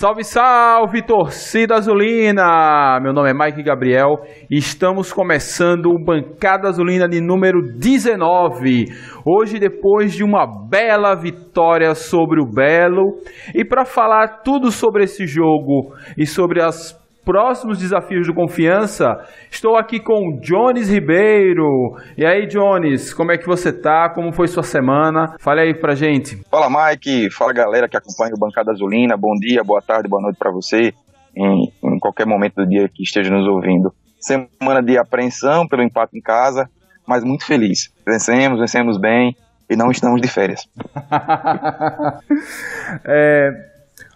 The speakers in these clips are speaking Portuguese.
Salve, salve, torcida azulina! Meu nome é Mike Gabriel e estamos começando o Bancada Azulina de número 19. Hoje, depois de uma bela vitória sobre o Belo. E para falar tudo sobre esse jogo e sobre os próximos desafios do Confiança, estou aqui com o Jones Ribeiro. E aí, Jones, como é que você tá? Como foi sua semana? Fale aí pra gente. Fala, Mike. Fala, galera que acompanha o Bancada Azulina. Bom dia, boa tarde, boa noite pra você, em qualquer momento do dia que esteja nos ouvindo. Semana de apreensão pelo empate em casa, mas muito feliz. Vencemos bem e não estamos de férias.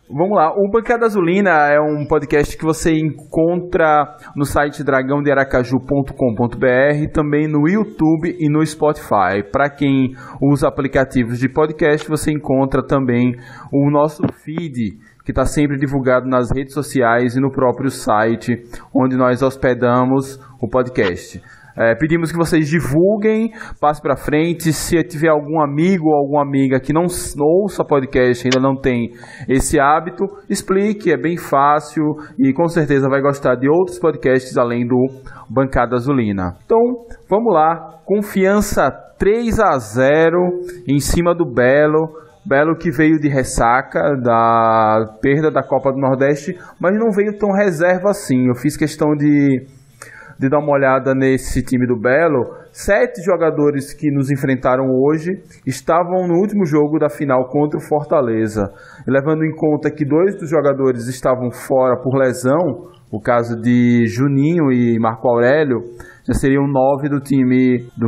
Vamos lá, o Bancada Azulina é um podcast que você encontra no site dragãodearacaju.com.br, também no YouTube e no Spotify. Para quem usa aplicativos de podcast, você encontra também o nosso feed, que está sempre divulgado nas redes sociais e no próprio site, onde nós hospedamos o podcast. Pedimos que vocês divulguem, passe para frente. Se tiver algum amigo ou alguma amiga que não ouça podcast, ainda não tem esse hábito, explique, é bem fácil e com certeza vai gostar de outros podcasts além do Bancada Azulina. Então, vamos lá, Confiança 3-0 em cima do Belo. Belo que veio de ressaca da perda da Copa do Nordeste, mas não veio tão reserva assim. Eu fiz questão de dar uma olhada nesse time do Belo. 7 jogadores que nos enfrentaram hoje estavam no último jogo da final contra o Fortaleza. E levando em conta que 2 dos jogadores estavam fora por lesão, o caso de Juninho e Marco Aurélio, já seriam 9 do time, do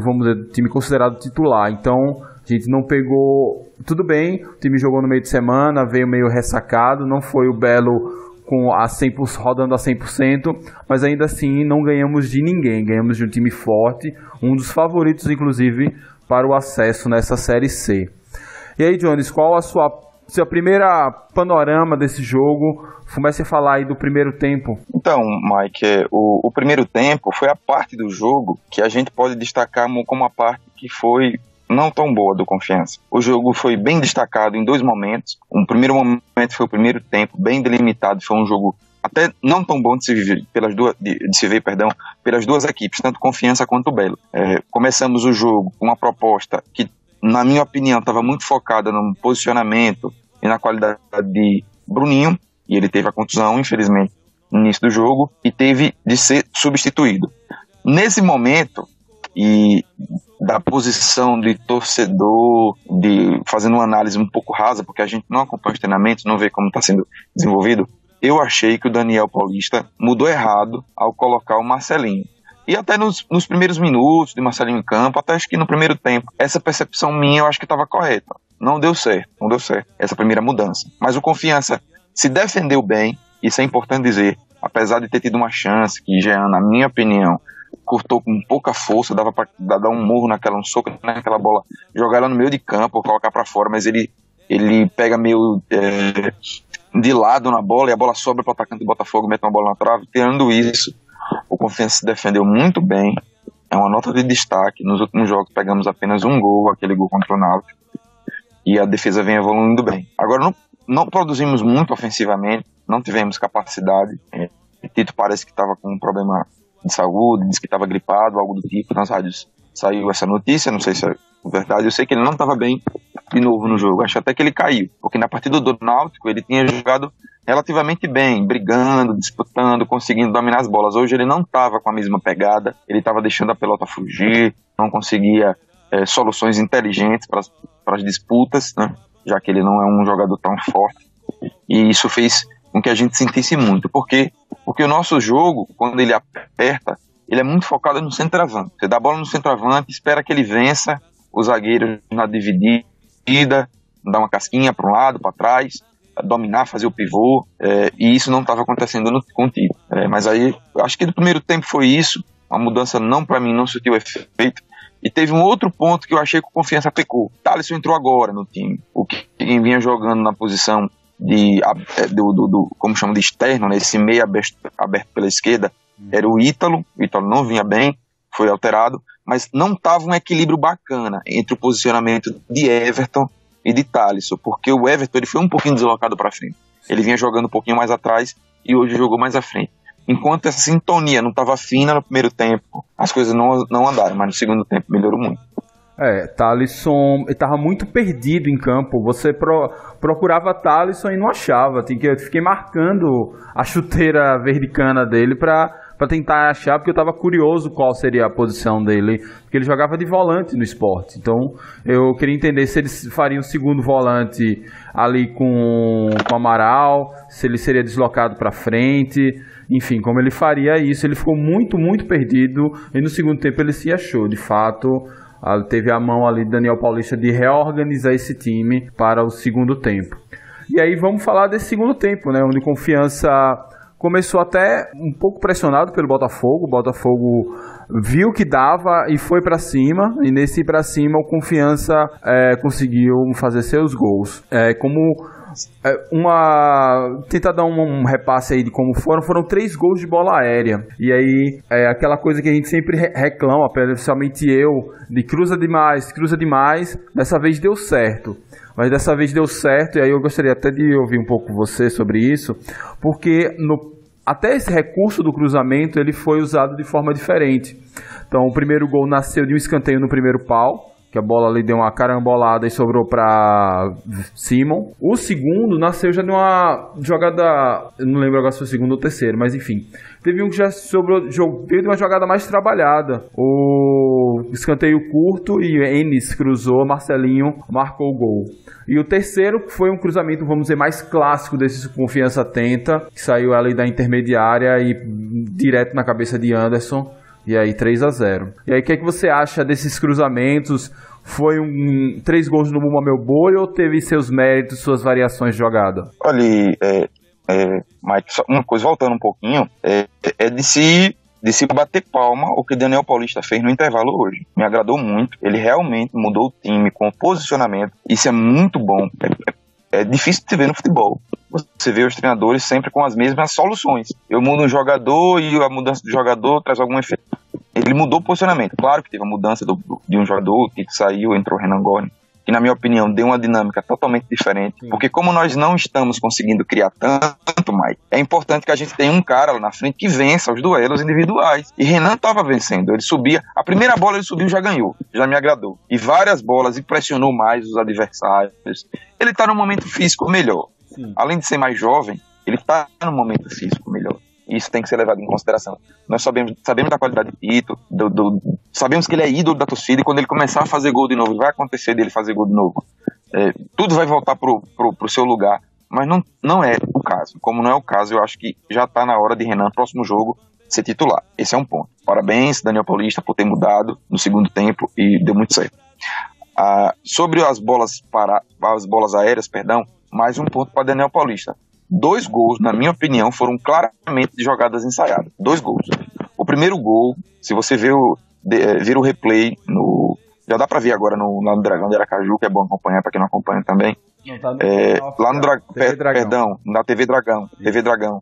time considerado titular. Então, a gente não pegou... Tudo bem, o time jogou no meio de semana, veio meio ressacado, não foi o Belo rodando a 100%, mas ainda assim não ganhamos de ninguém, ganhamos de um time forte, um dos favoritos inclusive para o acesso nessa Série C. E aí, Jones, qual a sua primeira panorama desse jogo? Comece a falar aí do primeiro tempo. Então, Mike, o primeiro tempo foi a parte do jogo que a gente pode destacar como a parte que foi não tão boa do Confiança. O jogo foi bem destacado em 2 momentos. Um primeiro momento foi o primeiro tempo, bem delimitado, foi um jogo até não tão bom de se ver pelas duas equipes, tanto Confiança quanto o Belo. Começamos o jogo com uma proposta que, na minha opinião, estava muito focada no posicionamento e na qualidade de Bruninho, e ele teve a contusão, infelizmente, no início do jogo, e teve de ser substituído. Nesse momento, e da posição de torcedor, fazendo uma análise um pouco rasa, porque a gente não acompanha os treinamentos, não vê como está sendo desenvolvido, eu achei que o Daniel Paulista mudou errado ao colocar o Marcelinho. E até nos primeiros minutos de Marcelinho em campo, até acho que no primeiro tempo, essa percepção minha eu acho que estava correta. Não deu certo essa primeira mudança. Mas o Confiança se defendeu bem, isso é importante dizer, apesar de ter tido uma chance que Jean, na minha opinião, cortou com pouca força, dava para dar um murro um soco naquela bola, jogar ela no meio de campo, colocar para fora, mas ele pega meio de lado na bola e a bola sobra para o atacante do Botafogo, mete uma bola na trave. Tirando isso, o Confiança se defendeu muito bem, é uma nota de destaque. Nos últimos jogos pegamos apenas um gol, aquele gol contra o Náutico, e a defesa vem evoluindo bem. Agora não produzimos muito ofensivamente, não tivemos capacidade. Tito parece que estava com um problema de saúde, disse que estava gripado, algo do tipo. Nas rádios saiu essa notícia, não sei se é verdade. Eu sei que ele não estava bem de novo no jogo, acho até que ele caiu, porque na partida do Náutico ele tinha jogado relativamente bem, brigando, disputando, conseguindo dominar as bolas. Hoje ele não estava com a mesma pegada, ele estava deixando a pelota fugir, não conseguia soluções inteligentes para as disputas, né? Já que ele não é um jogador tão forte, e isso fez com que a gente sentisse muito, porque o nosso jogo, quando ele aperta, ele é muito focado no centroavante. Você dá a bola no centroavante, espera que ele vença os zagueiros na dividida, dar uma casquinha para um lado, para trás, dominar, fazer o pivô, e isso não estava acontecendo contigo. Mas aí, eu acho que no primeiro tempo foi isso, a mudança para mim não surtiu efeito, e teve um outro ponto que eu achei que o Confiança pecou. Thalisson entrou agora no time, o que vinha jogando na posição como chama de externo, né, esse meio aberto pela esquerda, era o Ítalo não vinha bem, foi alterado, mas não estava um equilíbrio bacana entre o posicionamento de Everton e de Thalisson, porque o Everton ele foi um pouquinho deslocado para frente. Ele vinha jogando um pouquinho mais atrás e hoje jogou mais à frente. Enquanto essa sintonia não estava fina no primeiro tempo, as coisas não andaram, mas no segundo tempo melhorou muito. Thalisson estava muito perdido em campo. Você procurava Thalisson e não achava. Eu fiquei marcando a chuteira verde-cana dele para tentar achar, porque eu estava curioso qual seria a posição dele, porque ele jogava de volante no Sport. Então eu queria entender se ele faria um segundo volante ali com o Amaral, se ele seria deslocado para frente, enfim, como ele faria isso. Ele ficou muito, muito perdido e no segundo tempo ele se achou, de fato. Teve a mão ali de Daniel Paulista de reorganizar esse time para o segundo tempo. E aí vamos falar desse segundo tempo, né, onde Confiança começou até um pouco pressionado pelo Botafogo. O Botafogo viu que dava e foi para cima, e nesse ir para cima o Confiança conseguiu fazer seus gols. Tentar dar um repasse aí de como foram 3 gols de bola aérea, e aí aquela coisa que a gente sempre reclama, principalmente eu, de cruza demais, dessa vez deu certo. Mas dessa vez deu certo, e aí eu gostaria até de ouvir um pouco você sobre isso, porque até esse recurso do cruzamento ele foi usado de forma diferente. Então o primeiro gol nasceu de um escanteio no primeiro pau, que a bola ali deu uma carambolada e sobrou para Simon. O segundo nasceu já de uma jogada, eu não lembro agora se foi o segundo ou terceiro, mas enfim. Teve um que já veio de uma jogada mais trabalhada. O escanteio curto e Enes cruzou, Marcelinho marcou o gol. E o terceiro foi um cruzamento, vamos dizer, mais clássico desse Confiança tenta, que saiu ali da intermediária e direto na cabeça de Anderson. E aí 3-0. E aí o que você acha desses cruzamentos? Foi 3 gols no Bumba Meu Boi ou teve seus méritos, suas variações de jogada? Olha, Mike, só uma coisa, voltando um pouquinho, de se bater palma o que Daniel Paulista fez no intervalo hoje. Me agradou muito. Ele realmente mudou o time com o posicionamento. Isso é muito bom. É difícil de se ver no futebol. Você vê os treinadores sempre com as mesmas soluções. Eu mudo um jogador e a mudança do jogador traz algum efeito. Ele mudou o posicionamento. Claro que teve a mudança de um jogador, que saiu, entrou o Renan Gorni, que na minha opinião deu uma dinâmica totalmente diferente. Sim. Porque como nós não estamos conseguindo criar tanto, Mike, é importante que a gente tenha um cara lá na frente que vença os duelos individuais. E Renan estava vencendo. Ele subia, a primeira bola ele subiu e já ganhou. Já me agradou. E várias bolas e pressionou mais os adversários. Ele está num momento físico melhor. Sim. Além de ser mais jovem, ele está num momento físico melhor. Isso tem que ser levado em consideração. Nós sabemos da qualidade de Tito, sabemos que ele é ídolo da torcida, e quando ele começar a fazer gol de novo, vai acontecer dele fazer gol de novo. Tudo vai voltar pro seu lugar, mas não é o caso. Como não é o caso, eu acho que já está na hora de Renan, próximo jogo, ser titular. Esse é um ponto. Parabéns, Daniel Paulista, por ter mudado no segundo tempo e deu muito certo. Sobre as bolas aéreas, mais um ponto para Daniel Paulista. 2 gols, na minha opinião, foram claramente de jogadas ensaiadas. 2 gols. O primeiro gol, se você ver o replay, já dá pra ver agora lá no Dragão de Aracaju, que é bom acompanhar para quem não acompanha também. Lá no na TV Dragão. TV Dragão.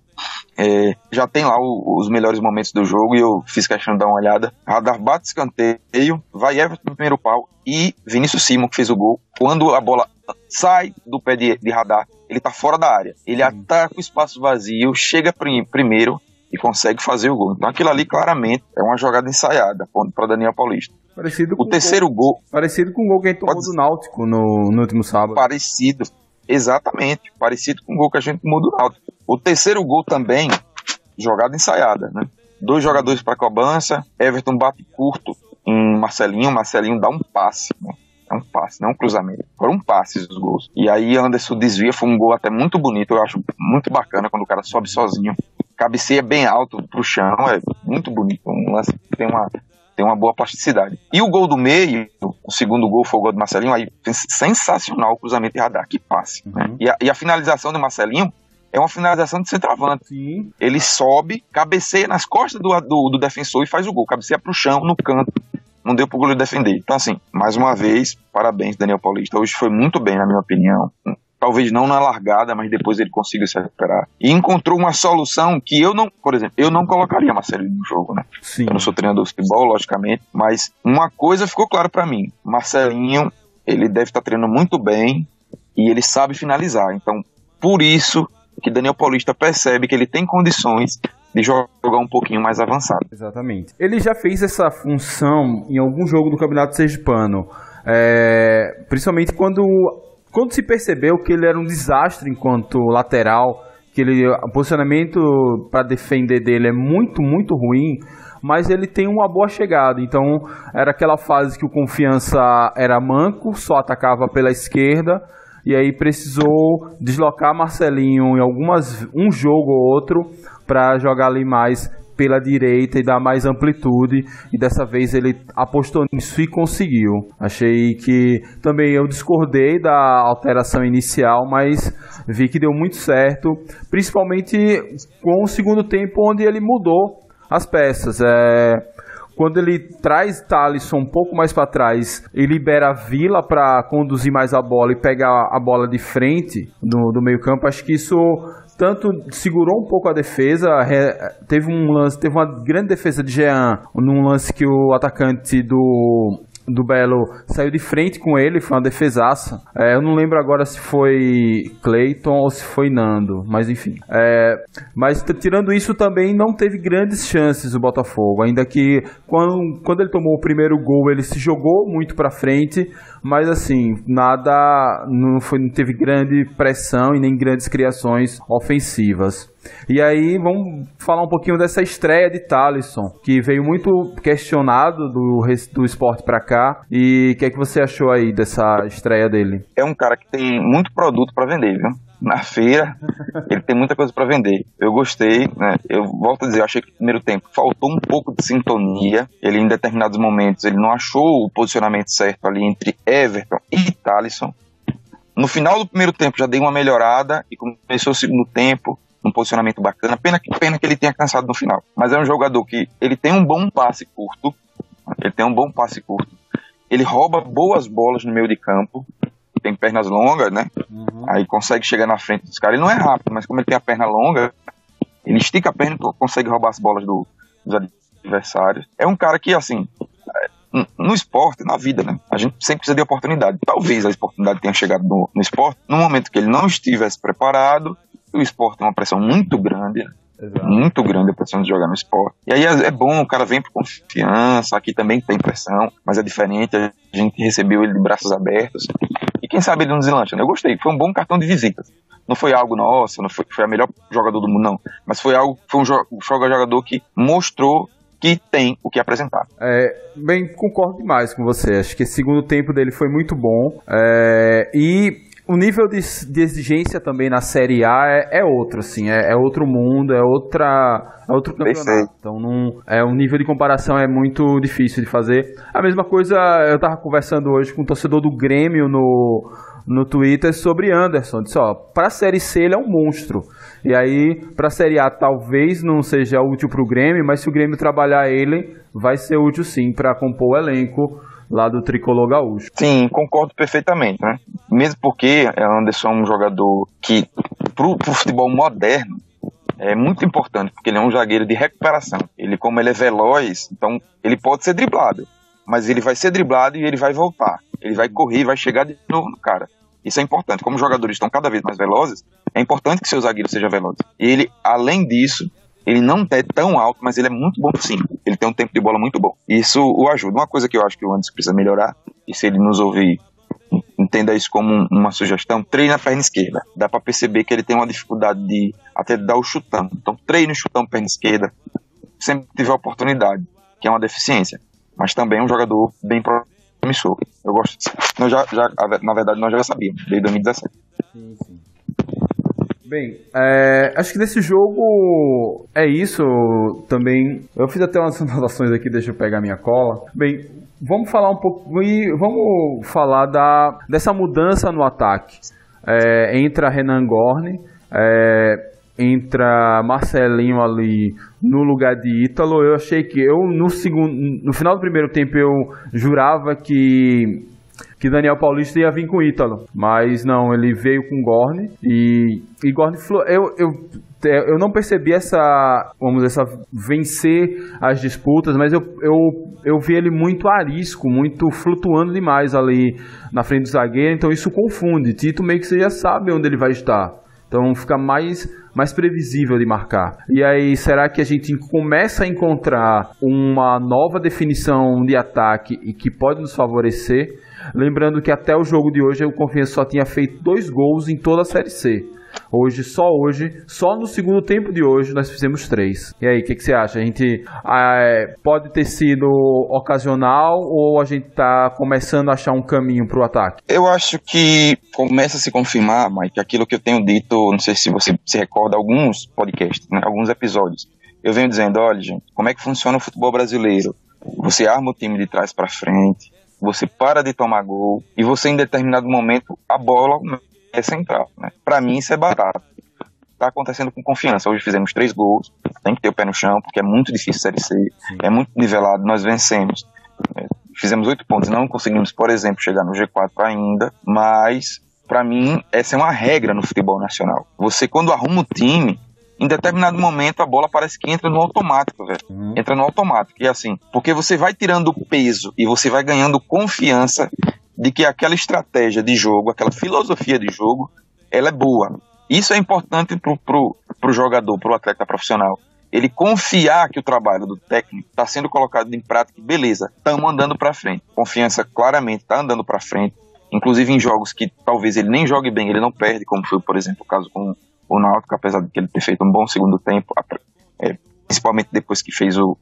Já tem lá os melhores momentos do jogo e eu fiz questão de dar uma olhada. Radar bate escanteio, vai Everton no primeiro pau e Vinícius Simon, que fez o gol. Quando a bola sai do pé de Radar, ele tá fora da área. Ele ataca o espaço vazio, chega primeiro e consegue fazer o gol. Então aquilo ali claramente é uma jogada ensaiada para Daniel Paulista. Parecido com o gol que ele tomou do Náutico no último sábado. Parecido, exatamente. Parecido com o gol que a gente tomou do Náutico. O terceiro gol também, jogada ensaiada, né? 2 jogadores para cobrança, Everton bate curto em Marcelinho dá um passe, né? É um passe, não um cruzamento. Foram passes os gols. E aí Anderson desvia, foi um gol até muito bonito. Eu acho muito bacana quando o cara sobe sozinho. Cabeceia bem alto pro chão, é muito bonito. Um lance que tem uma boa plasticidade. E o gol do meio, o segundo gol foi o gol do Marcelinho, aí sensacional o cruzamento de Radar, que passe. Né? E a finalização do Marcelinho é uma finalização de centroavante. Sim. Ele sobe, cabeceia nas costas do defensor e faz o gol. Cabeceia pro chão, no canto. Não deu pro goleiro defender. Então, assim, mais uma vez, parabéns, Daniel Paulista. Hoje foi muito bem, na minha opinião. Talvez não na largada, mas depois ele conseguiu se recuperar. E encontrou uma solução que por exemplo, eu não colocaria Marcelinho no jogo, né? Sim. Eu não sou treinador de futebol, logicamente, mas uma coisa ficou clara pra mim. Marcelinho, ele deve estar treinando muito bem e ele sabe finalizar. Então, por isso, que Daniel Paulista percebe que ele tem condições de jogar um pouquinho mais avançado. Exatamente. Ele já fez essa função em algum jogo do Campeonato Sergipano, principalmente quando se percebeu que ele era um desastre enquanto lateral, que o posicionamento para defender dele é muito, muito ruim, mas ele tem uma boa chegada. Então era aquela fase que o Confiança era manco, só atacava pela esquerda, e aí precisou deslocar Marcelinho em um jogo ou outro para jogar ali mais pela direita e dar mais amplitude, e dessa vez ele apostou nisso e conseguiu. Achei que também eu discordei da alteração inicial, mas vi que deu muito certo, principalmente com o segundo tempo, onde ele mudou as peças. Quando ele traz Thalisson um pouco mais para trás e libera a Vila para conduzir mais a bola e pegar a bola de frente do meio campo, acho que isso tanto segurou um pouco a defesa. Teve uma grande defesa de Jean num lance que o atacante do Belo saiu de frente com ele, foi uma defesaça. Eu não lembro agora se foi Cleiton ou se foi Nando, mas enfim. Mas tirando isso, também não teve grandes chances o Botafogo, ainda que quando ele tomou o primeiro gol, ele se jogou muito para frente, mas assim, não teve grande pressão e nem grandes criações ofensivas. E aí vamos falar um pouquinho dessa estreia de Thalisson, que veio muito questionado do Sport pra cá. E o que é que você achou aí dessa estreia dele? É um cara que tem muito produto para vender, viu? Na feira, ele tem muita coisa para vender. Eu gostei, né? Eu volto a dizer, eu achei que no primeiro tempo faltou um pouco de sintonia. Ele, em determinados momentos, ele não achou o posicionamento certo ali entre Everton e Thalisson. No final do primeiro tempo já dei uma melhorada e começou o segundo tempo um posicionamento bacana. Pena que ele tenha cansado no final. Mas é um jogador que ele tem um bom passe curto. Ele rouba boas bolas no meio de campo. Tem pernas longas, né? Aí consegue chegar na frente dos caras. Ele não é rápido, mas como ele tem a perna longa, ele estica a perna e consegue roubar as bolas dos adversários. É um cara que, assim, no esporte, na vida, né? A gente sempre precisa de oportunidade. Talvez a oportunidade tenha chegado no esporte no momento que ele não estivesse preparado. O esporte tem uma pressão muito grande, muito grande a pressão de jogar no esporte. E aí é bom, o cara vem por Confiança, aqui também tem pressão, mas é diferente, a gente recebeu ele de braços abertos. E quem sabe ele não deslancha, né? Eu gostei, foi um bom cartão de visitas. Não foi algo, nossa, não foi a melhor jogador do mundo, não. Mas foi um jogador que mostrou que tem o que apresentar. Bem, concordo demais com você. Acho que esse segundo tempo dele foi muito bom. E o nível de exigência também na Série A é outro, assim, é outro mundo, é outro campeonato. Perfeito. Então o nível de comparação é muito difícil de fazer. A mesma coisa, eu tava conversando hoje com um torcedor do Grêmio no Twitter sobre Anderson. Disse, pra Série C ele é um monstro. E aí, pra Série A talvez não seja útil pro Grêmio, mas se o Grêmio trabalhar ele, vai ser útil sim pra compor o elenco lá do Tricolor Gaúcho. Sim, concordo perfeitamente, né? Mesmo porque Anderson é um jogador que, pro futebol moderno, é muito importante, porque ele é um zagueiro de recuperação. Como ele é veloz, então ele pode ser driblado, mas ele vai ser driblado e ele vai voltar. Ele vai correr e vai chegar de novo no cara. Isso é importante. Como os jogadores estão cada vez mais velozes, é importante que seu zagueiro seja veloz. E ele, além disso, ele não é tão alto, mas ele é muito bom sim. Ele tem um tempo de bola muito bom. Isso o ajuda. Uma coisa que eu acho que o Anderson precisa melhorar, e se ele nos ouvir, entenda isso como uma sugestão, treine a perna esquerda. Dá pra perceber que ele tem uma dificuldade de até dar o chutão. Então treine o chutão perna esquerda, sempre tiver oportunidade, que é uma deficiência. Mas também é um jogador bem promissor. Eu gosto disso. Na verdade, nós já sabíamos, desde 2017. Sim. Bem, acho que nesse jogo é isso também. Eu fiz até umas anotações aqui, deixa eu pegar minha cola. Bem, vamos falar um pouco e vamos falar dessa mudança no ataque. Entra Renan Gorni, entra Marcelinho ali no lugar de Ítalo. Eu achei que no final do primeiro tempo eu jurava que Daniel Paulista ia vir com Ítalo, mas não, ele veio com Gorni e Gorni eu não percebi essa vencer as disputas, mas eu vi ele muito arisco, muito flutuando demais ali na frente do zagueiro, então isso confunde. Tito meio que você já sabe onde ele vai estar. Então fica mais previsível de marcar. E aí, será que a gente começa a encontrar uma nova definição de ataque e que pode nos favorecer? Lembrando que até o jogo de hoje o Confiança só tinha feito 2 gols em toda a Série C. Só no segundo tempo de hoje nós fizemos 3. E aí, o que você acha? A gente pode ter sido ocasional ou a gente está começando a achar um caminho para o ataque? Eu acho que começa a se confirmar, Mike, aquilo que eu tenho dito, não sei se você se recorda, alguns podcasts, né, alguns episódios. Eu venho dizendo, olha, gente, como é que funciona o futebol brasileiro? Você arma o time de trás para frente, você para de tomar gol e você, em determinado momento, a bola é central, né? Para mim isso é batata. Tá acontecendo com Confiança. Hoje fizemos 3 gols, tem que ter o pé no chão, porque é muito difícil Série C, é muito nivelado, nós vencemos. Fizemos 8 pontos, não conseguimos, por exemplo, chegar no G4 ainda, mas para mim essa é uma regra no futebol nacional. Você, quando arruma o time, em determinado momento a bola parece que entra no automático, velho. Entra no automático, e assim, porque você vai tirando o peso e você vai ganhando confiança de que aquela estratégia de jogo, aquela filosofia de jogo, ela é boa. Isso é importante pro jogador, pro atleta profissional. Ele confiar que o trabalho do técnico está sendo colocado em prática, beleza, estamos andando para frente. Confiança claramente está andando para frente, inclusive em jogos que talvez ele nem jogue bem, ele não perde, como foi, por exemplo, o caso com o Náutico, apesar de ele ter feito um bom segundo tempo, principalmente depois que fez o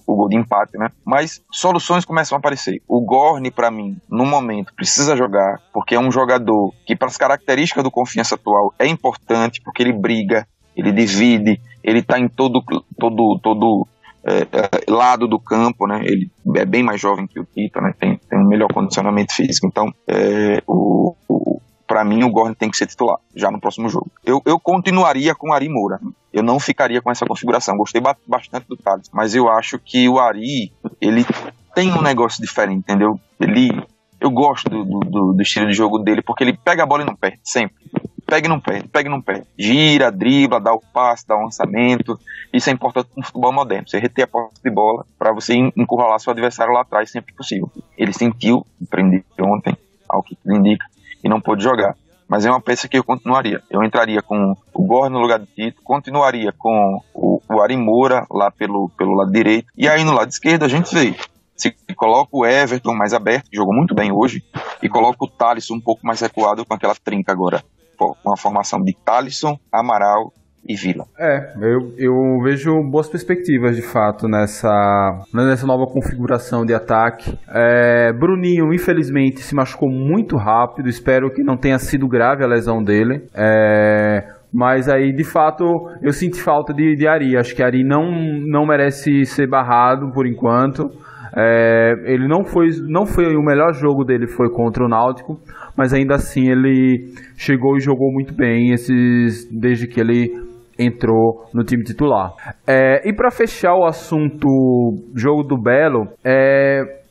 gol de empate, né? Mas soluções começam a aparecer. O Gorni, para mim, no momento, precisa jogar, porque é um jogador que, para as características do Confiança atual, é importante, porque ele briga, ele divide, ele tá em todo lado do campo, né? Ele é bem mais jovem que o Tita, né? Tem um melhor condicionamento físico. Então, para mim, o Gorni tem que ser titular, já no próximo jogo. Eu continuaria com o Ari Moura. Eu não ficaria com essa configuração. Gostei bastante do Thales, mas eu acho que o Ari, ele tem um negócio diferente, entendeu? Eu gosto do estilo de jogo dele, porque ele pega a bola e não perde, sempre. Pega e não perde. Gira, dribla, dá o passe, dá o lançamento. Isso é importante no futebol moderno. Você reter a posse de bola para você encurralar seu adversário lá atrás sempre que possível. Ele sentiu, prendeu ontem, ao que tudo indica, e não pôde jogar. Mas é uma peça que eu continuaria. Eu entraria com o Gorni no lugar do Tito, continuaria com o Ari Moura lá pelo lado direito, e aí no lado esquerdo a gente vê. Se coloca o Everton mais aberto, que jogou muito bem hoje, e coloca o Thalisson um pouco mais recuado com aquela trinca agora. Uma formação de Thalisson, Amaral e Vila. Eu vejo boas perspectivas de fato nessa nova configuração de ataque. Bruninho, infelizmente, se machucou muito rápido. Espero que não tenha sido grave a lesão dele. Mas aí, de fato, eu senti falta de Ari. Acho que Ari não merece ser barrado por enquanto. Ele não foi o melhor jogo dele, foi contra o Náutico, mas ainda assim ele chegou e jogou muito bem desde que ele entrou no time titular. E para fechar o assunto jogo do Belo,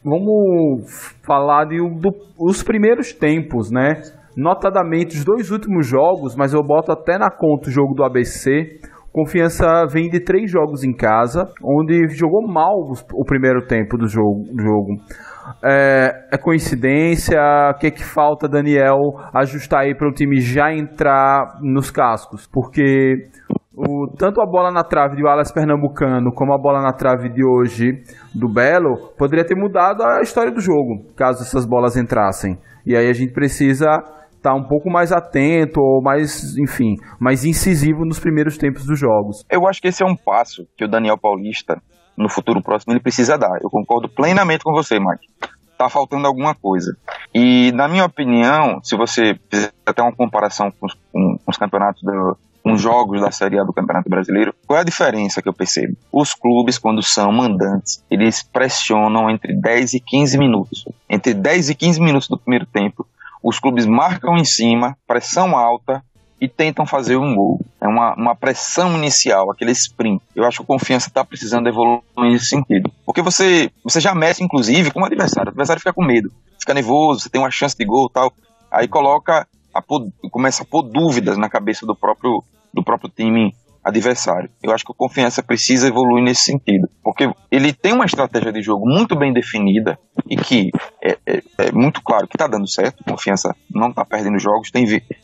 vamos falar dos primeiros tempos, né? Notadamente os 2 últimos jogos, mas eu boto até na conta o jogo do ABC. Confiança vem de 3 jogos em casa, onde jogou mal o primeiro tempo do jogo. É coincidência? O que falta, Daniel, ajustar aí para o time já entrar nos cascos? Porque tanto a bola na trave de Wallace Pernambucano como a bola na trave de hoje do Belo poderia ter mudado a história do jogo, caso essas bolas entrassem. E aí a gente precisa estar um pouco mais atento ou mais incisivo nos primeiros tempos dos jogos. Eu acho que esse é um passo que o Daniel Paulista, no futuro próximo, ele precisa dar. Eu concordo plenamente com você, Mike. Tá faltando alguma coisa. E, na minha opinião, se você fizer até uma comparação com os campeonatos, com os jogos da Série A do Campeonato Brasileiro, qual é a diferença que eu percebo? Os clubes, quando são mandantes, eles pressionam entre 10 e 15 minutos. Entre 10 e 15 minutos do primeiro tempo, os clubes marcam em cima, pressão alta, e tentam fazer um gol. É uma pressão inicial, aquele sprint. Eu acho que o Confiança está precisando evoluir nesse sentido. Porque você já mexe, inclusive, com o adversário fica com medo, fica nervoso, você tem uma chance de gol e tal. Aí começa a pôr dúvidas na cabeça do próprio time adversário. Eu acho que o Confiança precisa evoluir nesse sentido, porque ele tem uma estratégia de jogo muito bem definida e que é muito claro que está dando certo. Confiança não está perdendo jogos,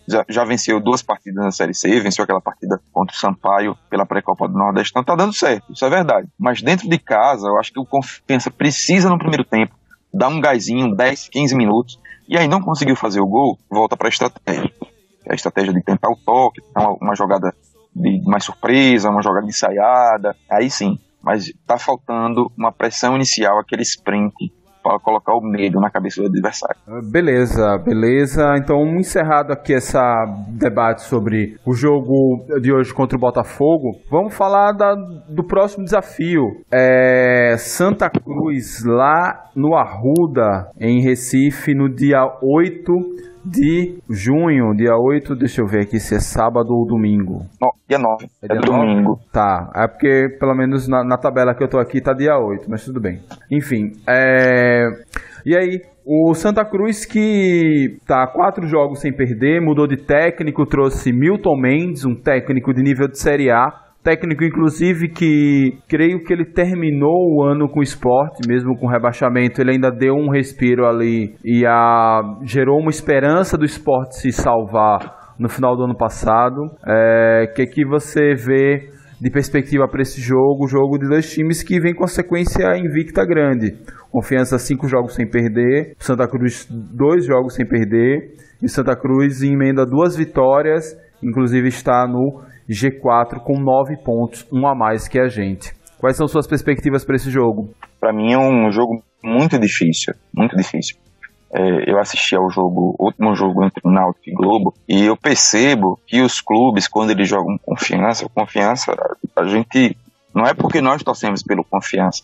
já venceu 2 partidas na Série C, venceu aquela partida contra o Sampaio pela pré-copa do Nordeste, então tá dando certo, isso é verdade. Mas dentro de casa, eu acho que o Confiança precisa no primeiro tempo dar um gásinho, 10, 15 minutos, e aí não conseguiu fazer o gol, volta para a estratégia. A estratégia de tentar o toque, uma jogada de mais surpresa, uma jogada ensaiada, aí sim. Mas tá faltando uma pressão inicial, aquele sprint, para colocar o medo na cabeça do adversário. Beleza. Então, encerrado aqui esse debate sobre o jogo de hoje contra o Botafogo, vamos falar do próximo desafio. Santa Cruz, lá no Arruda, em Recife, no dia 8 de junho, dia 8, deixa eu ver aqui se é sábado ou domingo. Dia 9, é dia domingo. 9? Tá, é porque pelo menos na tabela que eu tô aqui tá dia 8, mas tudo bem. Enfim, e aí, o Santa Cruz que tá 4 jogos sem perder, mudou de técnico, trouxe Milton Mendes, um técnico de nível de Série A, técnico inclusive que creio que ele terminou o ano com o Sport, mesmo com rebaixamento, ele ainda deu um respiro ali e gerou uma esperança do Sport se salvar no final do ano passado. Que você vê de perspectiva para esse jogo de 2 times que vem com sequência invicta grande. Confiança 5 jogos sem perder, Santa Cruz 2 jogos sem perder, e Santa Cruz emenda 2 vitórias, inclusive está no G4 com 9 pontos, um a mais que a gente. Quais são suas perspectivas para esse jogo? Para mim é um jogo muito difícil, muito difícil. Eu assisti ao último jogo entre o Náutico e Globo, e eu percebo que os clubes, quando eles jogam Confiança, a gente, não é porque nós torcemos pelo Confiança,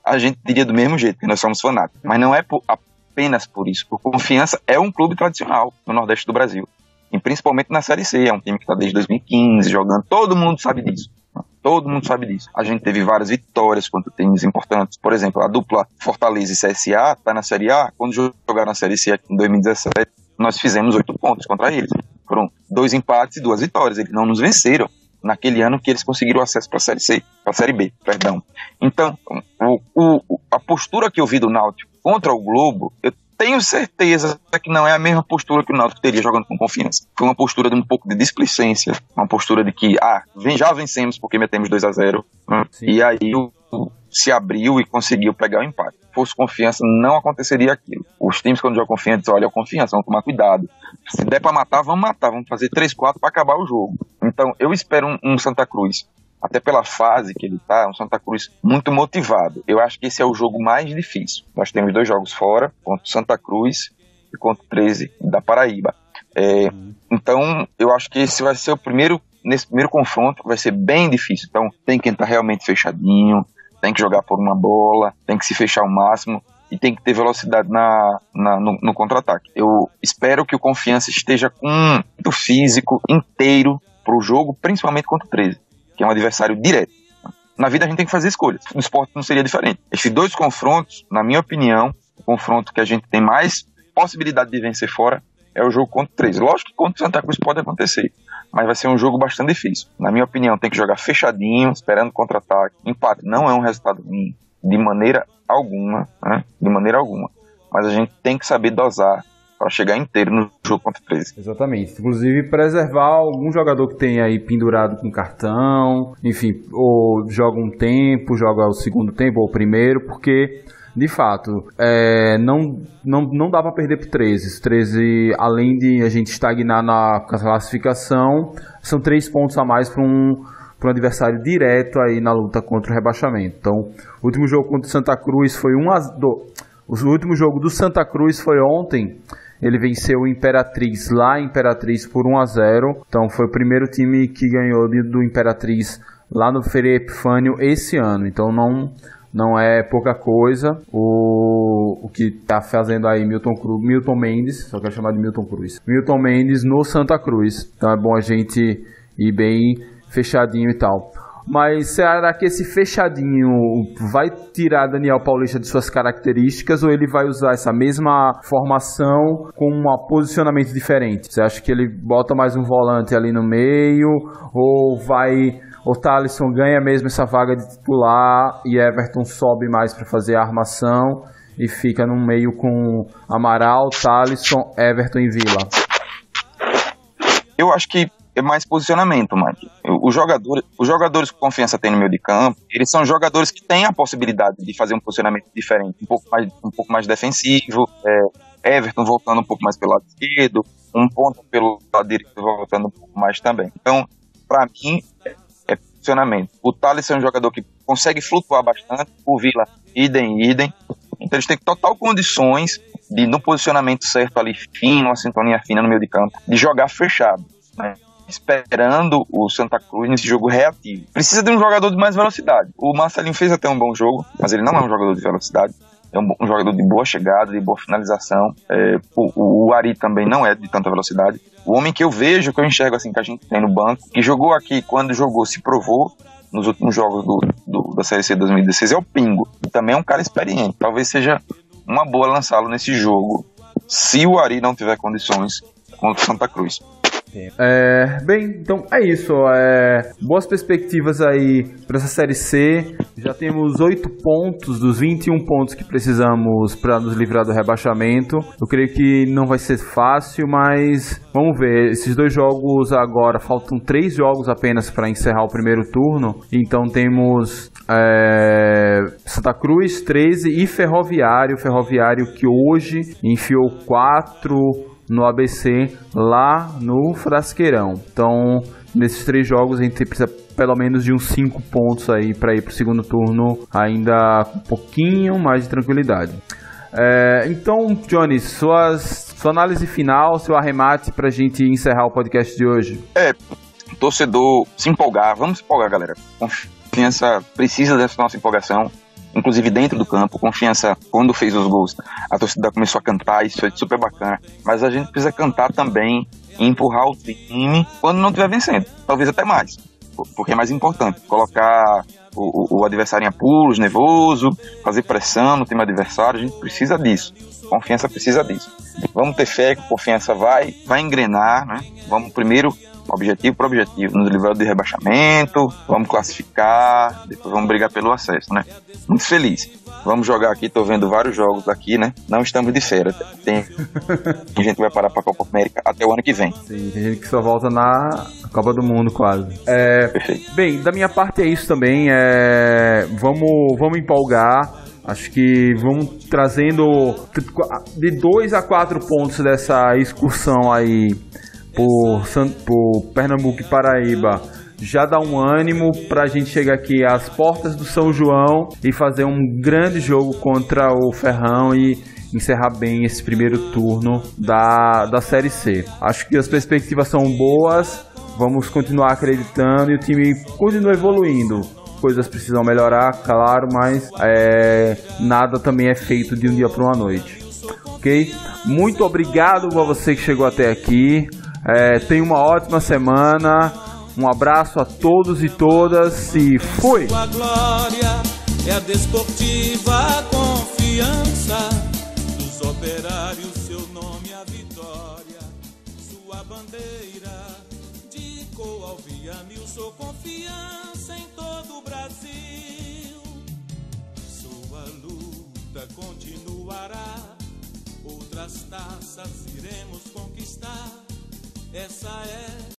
a gente diria do mesmo jeito, que nós somos fanáticos, mas não é apenas por isso, porque Confiança é um clube tradicional no Nordeste do Brasil, e principalmente na Série C, é um time que está desde 2015 jogando, todo mundo sabe disso. A gente teve várias vitórias contra times importantes. Por exemplo, a dupla Fortaleza e CSA está na Série A. Quando jogaram na Série C aqui em 2017, nós fizemos 8 pontos contra eles. Foram 2 empates e 2 vitórias. Eles não nos venceram naquele ano que eles conseguiram acesso para a Série C, para a Série B, perdão. Então, a postura que eu vi do Náutico contra o Globo, eu tenho certeza que não é a mesma postura que o Náutico teria jogando com Confiança. Foi uma postura de um pouco de displicência, uma postura de que, já vencemos porque metemos 2-0, e aí se abriu e conseguiu pegar o empate. Se fosse Confiança, não aconteceria aquilo. Os times, quando jogam Confiança, dizem, olha, Confiança, vamos tomar cuidado. Se der pra matar, vamos fazer 3-4 para acabar o jogo. Então, eu espero um Santa Cruz, até pela fase que ele tá, um Santa Cruz muito motivado. Eu acho que esse é o jogo mais difícil. Nós temos 2 jogos fora, contra o Santa Cruz e contra o 13 da Paraíba. Então, eu acho que esse vai ser nesse primeiro confronto, vai ser bem difícil. Então, tem que entrar realmente fechadinho, tem que jogar por uma bola, tem que se fechar ao máximo e tem que ter velocidade no contra-ataque. Eu espero que o Confiança esteja com o físico inteiro pro jogo, principalmente contra o 13. Que é um adversário direto. Na vida a gente tem que fazer escolhas. No esporte não seria diferente. Esses 2 confrontos, na minha opinião, o confronto que a gente tem mais possibilidade de vencer fora é o jogo contra o 13. Lógico que contra o Santa Cruz pode acontecer, mas vai ser um jogo bastante difícil. Na minha opinião, tem que jogar fechadinho, esperando contra-ataque. Empate não é um resultado ruim, de maneira alguma, né? De maneira alguma. Mas a gente tem que saber dosar para chegar inteiro no jogo contra o 13. Exatamente. Inclusive, preservar algum jogador que tenha aí pendurado com cartão, enfim, ou joga um tempo, joga o segundo tempo ou o primeiro, porque, de fato, não dá para perder pro 13. 13, além de a gente estagnar na classificação, são 3 pontos a mais para um adversário direto aí na luta contra o rebaixamento. Então, o último jogo contra o Santa Cruz foi o último jogo do Santa Cruz foi ontem. Ele venceu o Imperatriz lá em Imperatriz por 1-0. Então foi o primeiro time que ganhou do Imperatriz lá no Feria Epifânio esse ano. Então não é pouca coisa o que está fazendo aí Milton Mendes, só quero chamar de Milton Cruz. Milton Mendes no Santa Cruz. Então é bom a gente ir bem fechadinho e tal. Mas será que esse fechadinho vai tirar Daniel Paulista de suas características ou ele vai usar essa mesma formação com um posicionamento diferente? Você acha que ele bota mais um volante ali no meio ou o Thalisson ganha mesmo essa vaga de titular e Everton sobe mais para fazer a armação e fica no meio com Amaral, Thalisson, Everton e Vila? Eu acho que é mais posicionamento, Mike. Os jogadores que Confiança tem no meio de campo, eles são jogadores que têm a possibilidade de fazer um posicionamento diferente, um pouco mais defensivo, Everton voltando um pouco mais pelo lado esquerdo, um ponto pelo lado direito voltando um pouco mais também. Então, para mim, é posicionamento. O Thales é um jogador que consegue flutuar bastante, o Vila, idem. Então eles têm total condições de, no posicionamento certo ali, fino, uma sintonia fina no meio de campo, de jogar fechado, né? Esperando o Santa Cruz nesse jogo reativo. Precisa de um jogador de mais velocidade. O Marcelinho fez até um bom jogo, mas ele não é um jogador de velocidade. É um jogador de boa chegada, de boa finalização. O Ari também não é de tanta velocidade. O homem que eu vejo, que eu enxergo assim, que a gente tem no banco, que jogou aqui, quando jogou, se provou nos últimos jogos da Série C 2016, é o Pingo. E também é um cara experiente. Talvez seja uma boa lançá-lo nesse jogo, se o Ari não tiver condições contra o Santa Cruz. Bem, então é isso. Boas perspectivas aí para essa Série C. Já temos 8 pontos dos 21 pontos que precisamos para nos livrar do rebaixamento. Eu creio que não vai ser fácil, mas vamos ver. Esses 2 jogos agora, faltam 3 jogos apenas para encerrar o primeiro turno. Então temos Santa Cruz, 13 e Ferroviário. Ferroviário que hoje enfiou 4 no ABC, lá no Frasqueirão. Então, nesses 3 jogos, a gente precisa pelo menos de uns 5 pontos aí para ir para o segundo turno, ainda com um pouquinho mais de tranquilidade. Então, Johnny, sua análise final, seu arremate para a gente encerrar o podcast de hoje. Torcedor, se empolgar, vamos se empolgar, galera. Confiança precisa dessa nossa empolgação. Inclusive dentro do campo, Confiança, quando fez os gols, a torcida começou a cantar, isso foi super bacana, mas a gente precisa cantar também e empurrar o time quando não estiver vencendo, talvez até mais, porque é mais importante, colocar o adversário em apuros, nervoso, fazer pressão no time adversário, a gente precisa disso, Confiança precisa disso. Vamos ter fé que Confiança vai engrenar, né? Vamos primeiro objetivo por objetivo, nos livrar de rebaixamento, vamos classificar, depois vamos brigar pelo acesso, né? Muito feliz. Vamos jogar aqui, tô vendo vários jogos aqui, né? Não estamos de férias. Tem gente que vai parar pra Copa América até o ano que vem. Sim, tem gente que só volta na Copa do Mundo quase. Perfeito. Bem, da minha parte é isso também. Vamos empolgar. Acho que vamos trazendo de 2 a 4 pontos dessa excursão aí por Pernambuco e Paraíba, já dá um ânimo para a gente chegar aqui às portas do São João e fazer um grande jogo contra o Ferrão e encerrar bem esse primeiro turno da Série C. Acho que as perspectivas são boas, vamos continuar acreditando e o time continua evoluindo. Coisas precisam melhorar, claro, mas nada também é feito de um dia para uma noite. Ok? Muito obrigado a você que chegou até aqui. Tenha uma ótima semana. Um abraço a todos e todas e fui! Sua glória é a Desportiva Confiança dos operários, seu nome a vitória, sua bandeira de Coalvianilson, Confiança em todo o Brasil. Sua luta continuará, outras taças iremos conquistar. Essa é